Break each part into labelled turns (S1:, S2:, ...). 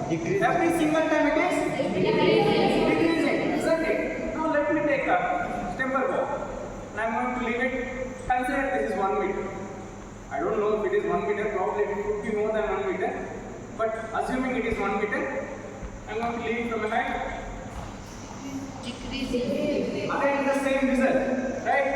S1: Decreasing.
S2: Every single time it is decreasing, isn't it? Now let me take a stemper ball and I'm going to leave it. Consider this is 1 meter. I don't know if it is 1 meter, probably it could be more than 1 meter. But assuming it is 1 meter, I'm going to leave it from a height.
S3: Decreasing.
S2: Again the same result, right?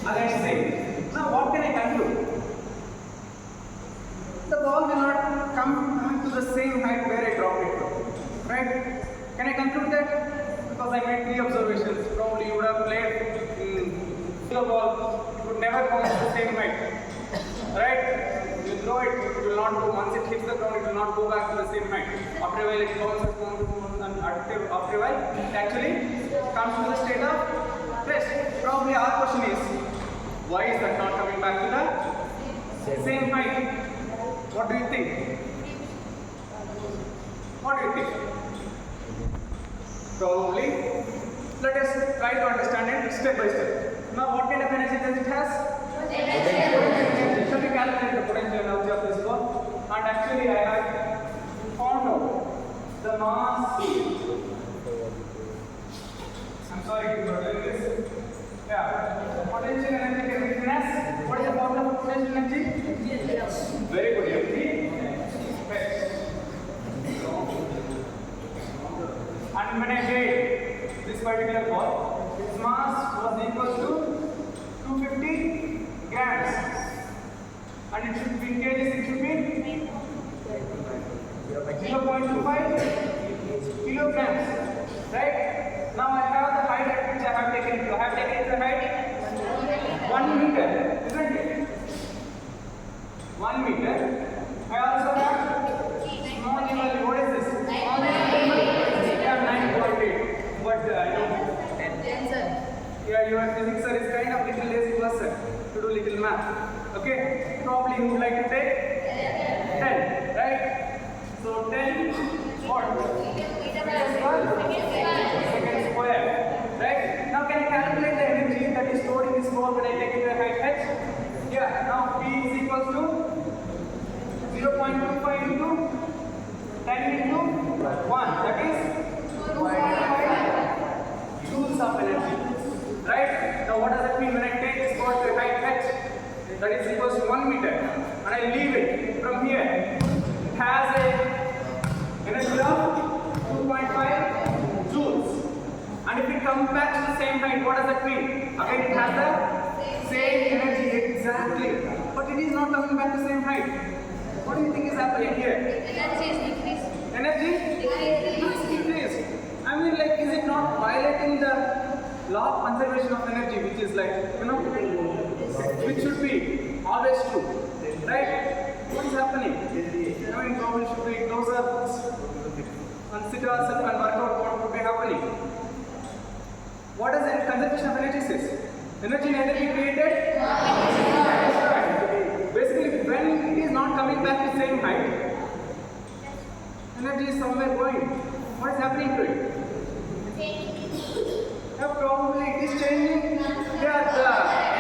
S2: Again same. Now what can I conclude? The ball will not come to the same height where I dropped it from, right? Can I conclude that? Because I made 3 observations. Probably you would have played the ball, it would never come to the same height, right? You throw it, it will not go. Once it hits the ground, it will not go back to the same height. After a while, it bounces and after a while, it actually comes to the state of rest. Probably our question is, why is that not coming back to the same height? What do you think? What do you think? Probably. Let us try to understand it step by step. Now, what kind of energy does it has? Shall we calculate the potential energy of this ball? And actually, I have found out the mass. I'm sorry for doing this. Yeah, potential energy can be written as, what is the formula for potential energy? Very good, empty. And when I weighed this particular ball, its mass was equal to 250 grams. And it should be in kgs, it should be 0.25 kilograms. Right? Now I have the height at which I have taken it to. I have taken it to the height 1 meter, isn't it? 1 meter. I also have small value. What is this? Small value. Yeah, 9.8. But yeah, your physics sir is kind of little lazy person to do little math. Okay? Probably you would like to take 10, right? So 10 what? Second square. Right? Now can I calculate the energy that is stored in this ball when I take it to a height h? Yeah, now P is equals to 0.25 into 10 into 1. That is 2.5 joules of energy. Right? Now what does that mean when I take this ball to a height h? That is equals to 1 meter. And I leave it from here. It has a energy of 2.5 joules. And if it comes back to the same height, what does that mean? Again, it has the same energy exactly. But it is not coming back to the same height. What do you think is happening here?
S3: Energy is decreased.
S2: Energy? It's decreased. I mean, like, is it not violating the law of conservation of energy, which is like, which should be always true, right? What is happening? I mean, probably should we close our books and sit ourselves and work out what would be happening. What does the conservation of energy says? Energy neither be created. Basically, when it is not coming back to the same height, energy is somewhere going. What is happening to it? Probably it is changing. Yeah, the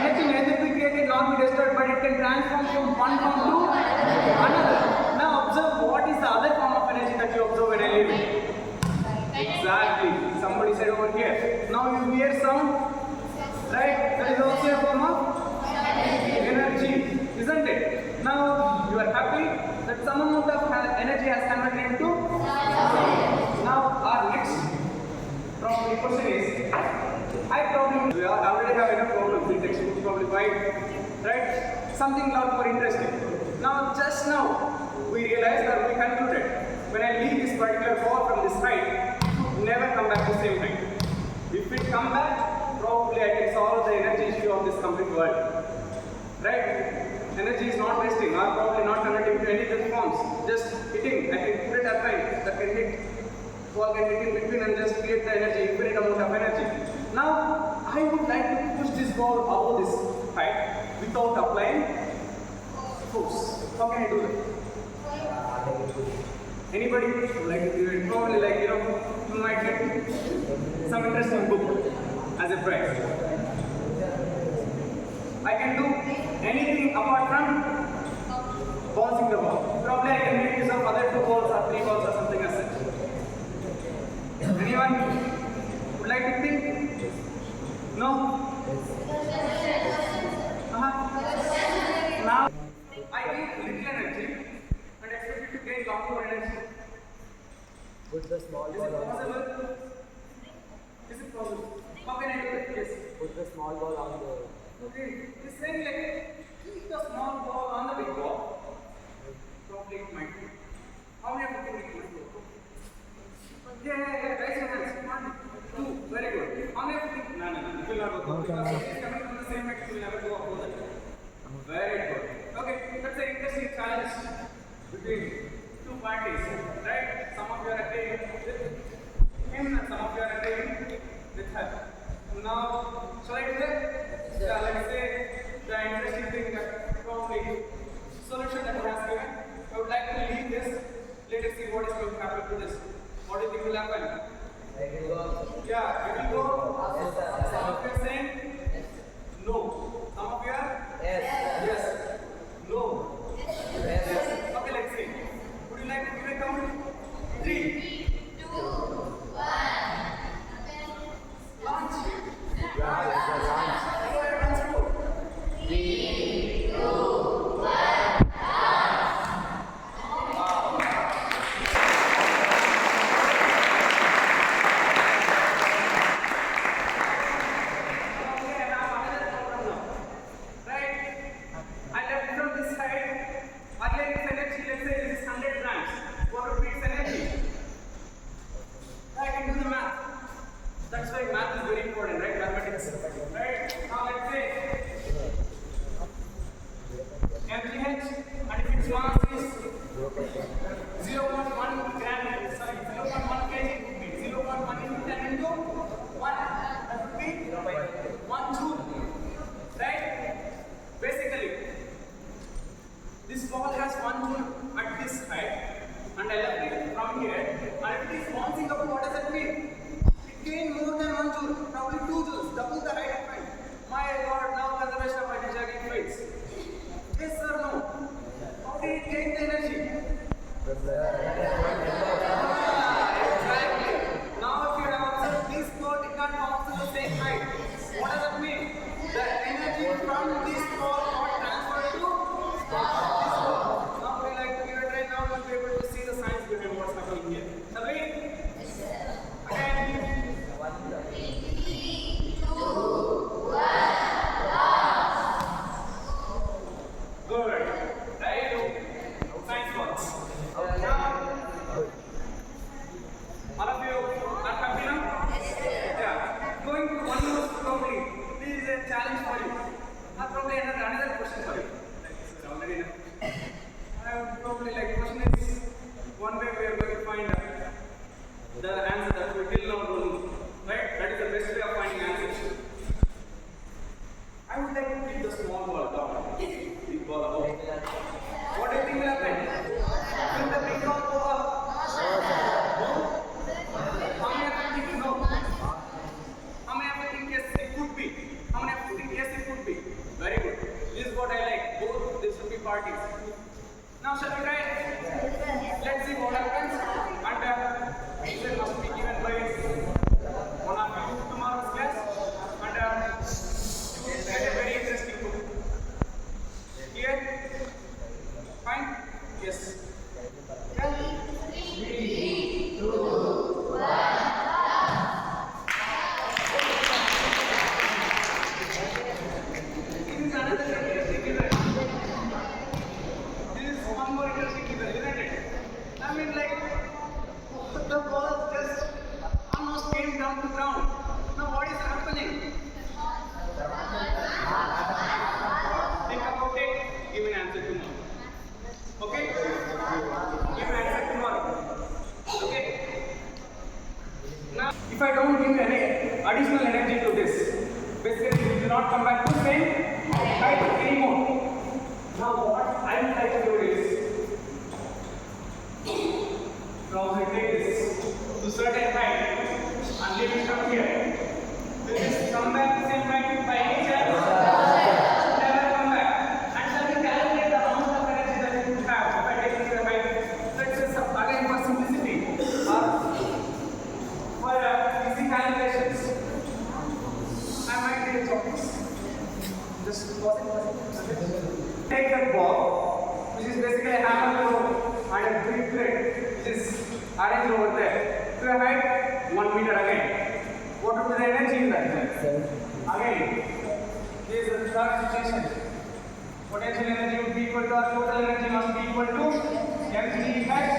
S2: energy neither be created nor be destroyed, but it can transform from one form to another. Now observe what is the other form of energy that you observe when I leave it. Exactly. Somebody said over here. Now you hear sound, right? That is also a form of energy, isn't it? Now you are happy that some amount of energy has converted into. Now our next probably question is, we already have enough problems in textbooks, probably 5, right? Something lot more interesting. Now just now we realized that we concluded when I leave this particular ball from this height, it would never come back to the same height. If it come back, probably I can solve the energy issue of this complete world, right? Energy is not wasting, or probably not converting to any other forms, just hitting. I can put it at right that can hit. Ball can hit in between and just create the energy, infinite amount of energy. Now, I would like to push this ball above this height without applying force. How can I do that? Anybody would like to do it? Probably like, you might get some interesting book as a prize. I can do anything apart from bouncing the ball. Probably I can make use of other 2 balls or 3 balls or something as such. Anyone would like to think? No? Now I need little energy and expect it to gain lot more energy.
S1: Put the small
S2: Is it
S1: ball on
S2: possible? Is it possible? How can I do it? Yes.
S1: put the small ball on the
S2: Okay. It's saying like keep the small ball on the big ball. Probably it might be. How many of you think it might go? Yeah. Raise your hands. 1, 2. Very good. How many of you think? No. It will not go. Because it is coming from the same height, it will never go opposite. Very good. Okay. That's an interesting challenge between 2 parties, right? Some of you are agreeing with him and some of you are agreeing with her. Now, shall I do that? Yeah, let's say the interesting thing that probably solution that he has given. I would like to leave this. Let us see what is going to happen to this. What do you think will happen? Yeah, it will go. Some of you are saying no. Some of you are yes. No. Okay, let's see. Would you like to give a count? 3, 2, 1. Launch. That's why math is very important, right? Mathematics. Right? Now let's say MGH, and if its mass is 0.1 gram, sorry, 0.1 kg, it would be 0.1 into 10 into 1. That would be 1 joule. Right? Basically, this ball has 1 joule at this height, and I left it from here, and if it is bouncing up, what does that mean? Gain more than 1 joule, probably 2 joules, double the height of mine. My God, now conservation of energy again fails. Yes or no? How did it gain the energy? Exactly. Now if you have observed this ball did not bounce to the same height. What does that mean? The energy from this ball got transferred to this ball. Now we like to give it right now, we'll be able to see the science behind what's happening here. Shall we? Again. Good. Very good. Science works. Now, all of you are happy now? Yeah. Going to one more probably. This is a challenge for you. Probably another question for you. Already enough. Probably like question is one way we are going to find the answer that we till now don't know. Right? That is the best way of finding answers. I would like to keep the small ball down, big ball up. What do you think will happen? Will the big ball go up? No. How many of you think no? How many of you think yes it could be? How many of you think yes it could be? Very good. This is what I like. Both this should be parties. Now shall we try it? Let's see what happens. And answer must be given by one of you tomorrow's class. And it's a very interesting book. Clear? Fine? Yes. Yeah? 3, 2, 1. This is another interesting event. This is one more interesting event, isn't it? I mean, like, the ball just almost came down to ground. Now, what is happening? Think about it. Give an answer tomorrow. Okay? Give an answer tomorrow. Okay? Now, if I don't give any additional energy to this, basically it will not come back to the same height anymore. Now, what I would like to do is, now we take this to certain height and leave it from here. Will this come back to the same height by any chance? Never come back. And shall we calculate the amount of energy that it would have? take that ball, which is basically a hammer throw and a big plate, which is arranged over there, to a height 1 meter again. What would be the energy in that?
S1: 7.
S2: Again, this is the third situation. Potential energy would be equal to, or total energy must be equal to mg effect,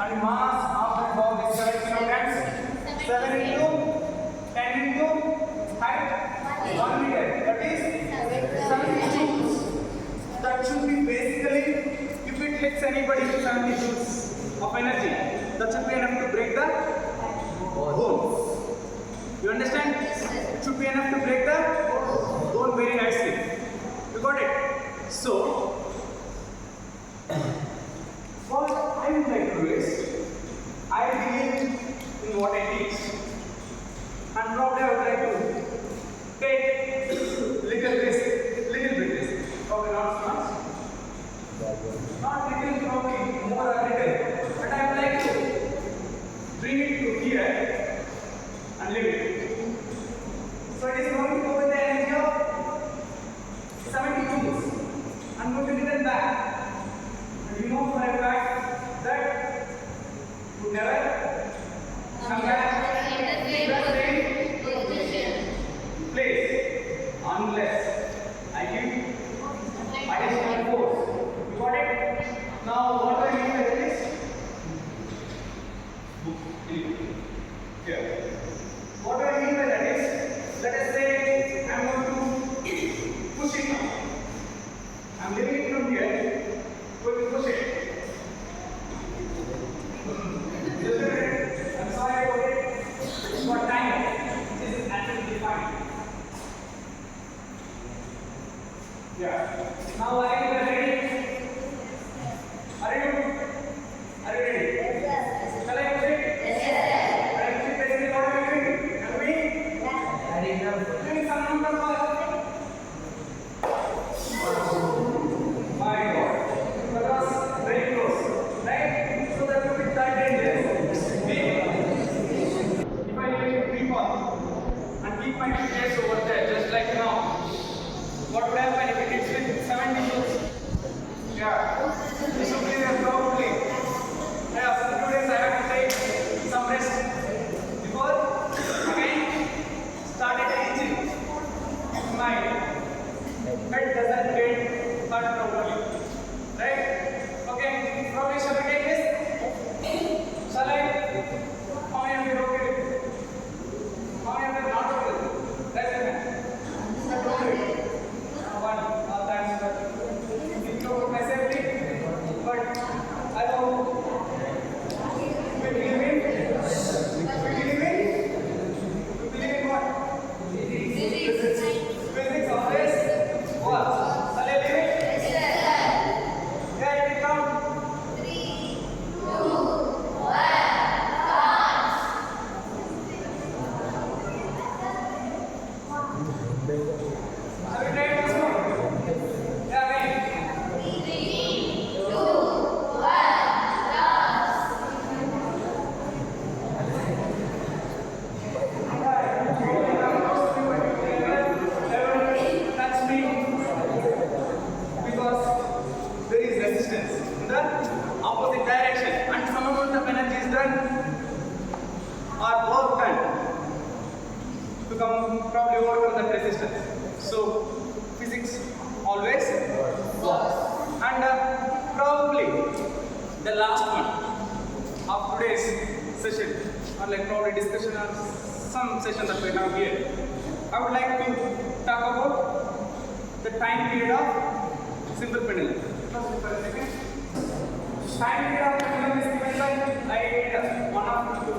S2: and mass of the ball is 7 kilograms. 7 into 10 into height 1 meter. That is 70 joules. That should be basically, if it hits anybody, 70 joules of energy. That should be enough to break the bone. You understand? It should be enough to break the bone very nicely. You got it? So, what I would like to do is, I believe in what I teach, and probably I would like to take little bit risk, probably not so much, not little, probably more or little, but I would like to bring it to here and leave it. So it is going to go with the energy of 70 joules. I'm going to return back. And you know for a fact that would never come back to the same place unless I give additional force. You got it? Now what do I mean by this? Here. What do I mean by that is, let us say I am going to push it now. I am leaving it from here, going to push it. I'm sorry about it. For time, this is actually defined. Yeah. Now I am ready. Are you ready? Yes. Shall I push it? Yes. Are you basically what are we doing? Are we doing some number of my God, that was very close, right? So that would be that dangerous. If I leave it free fall and keep my fingers over there, just like now, what would happen if it hits with 70 joules? Yeah, this would be there probably. Yeah, for 2 days I have to take some rest before again started aging. My head doesn't get hurt properly. Right? Okay, probably shall we take this? Shall I? How many of you are okay with it? How many of you are not okay with it? Raise your hand. Okay. One. Thanks, sir. Think about myself, but I hope we believe in. We believe in what? Physics always works. Shall I leave it? Yeah, it will count.
S3: 3, 2, 1.
S2: Have you tried this one? Yeah, again.
S3: 3, 2, 1.
S2: Touch me because there is resistance in the opposite direction and some amount of energy is done or work done to come probably overcome that resistance. So physics always works. And probably the last one of today's session, or like probably discussion or some session that we have here, I would like to talk about the time period of simple pendulum. Just for a second. Time period of pendulum is given by idea 1 of 2.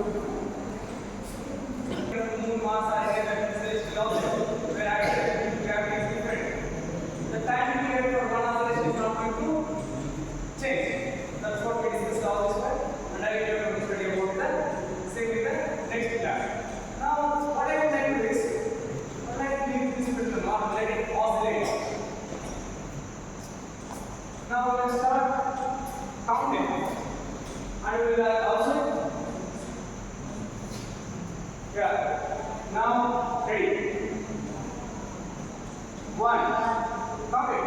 S2: Moon mass oscillation where actually gravity is different. The time period for one oscillation is not going to change. That's what we discussed all this while, and I will be able to study about that. Same in the next class. Now, what I would like to do is, I would like to leave this pendulum or let it oscillate. Now let's start counting. I will also. Yeah. Now, ready. 1. Count it.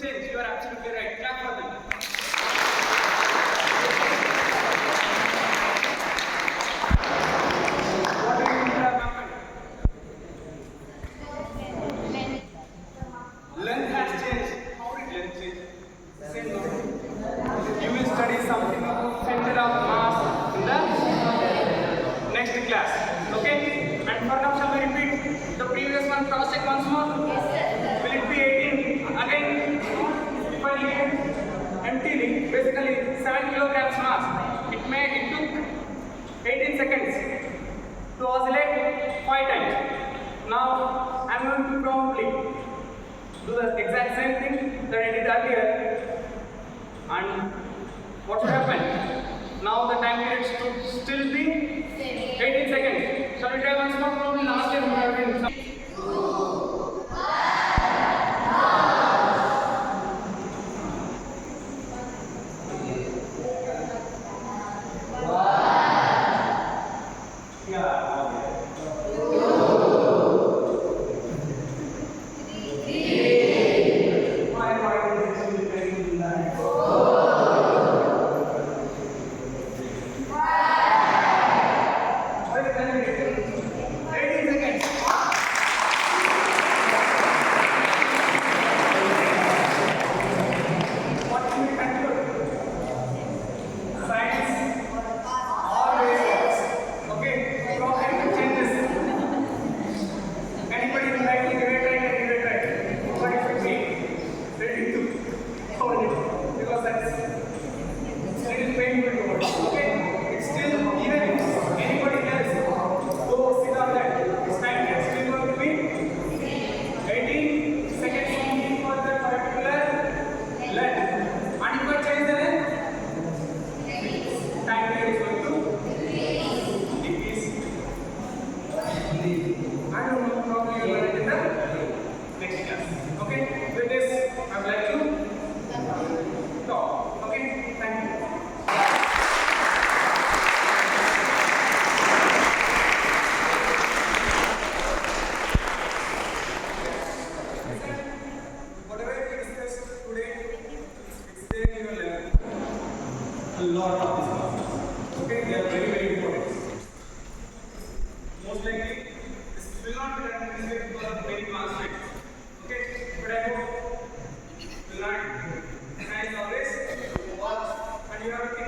S2: change. You are absolutely right. Clap for them. What do you think have happened? Length has changed. How did length change? Same nothing. You will study something about center of mass in the next class. Okay? And for now, shall we repeat the previous one? Cross check once more. Will it be 18? Again, if I leave empty, basically 7 kilograms mass. It took 18 seconds to oscillate 5 times. Now I am going to probably do the exact same thing that I did earlier. And what should happen? Now the time period should still be 18 seconds. Shall we try once more? Probably last time we have been some. A lot of these classes. Okay, they are very, very important. Most likely, this will not be done in this way because of very class rates. Okay, but I hope you learn. And always watch and you have to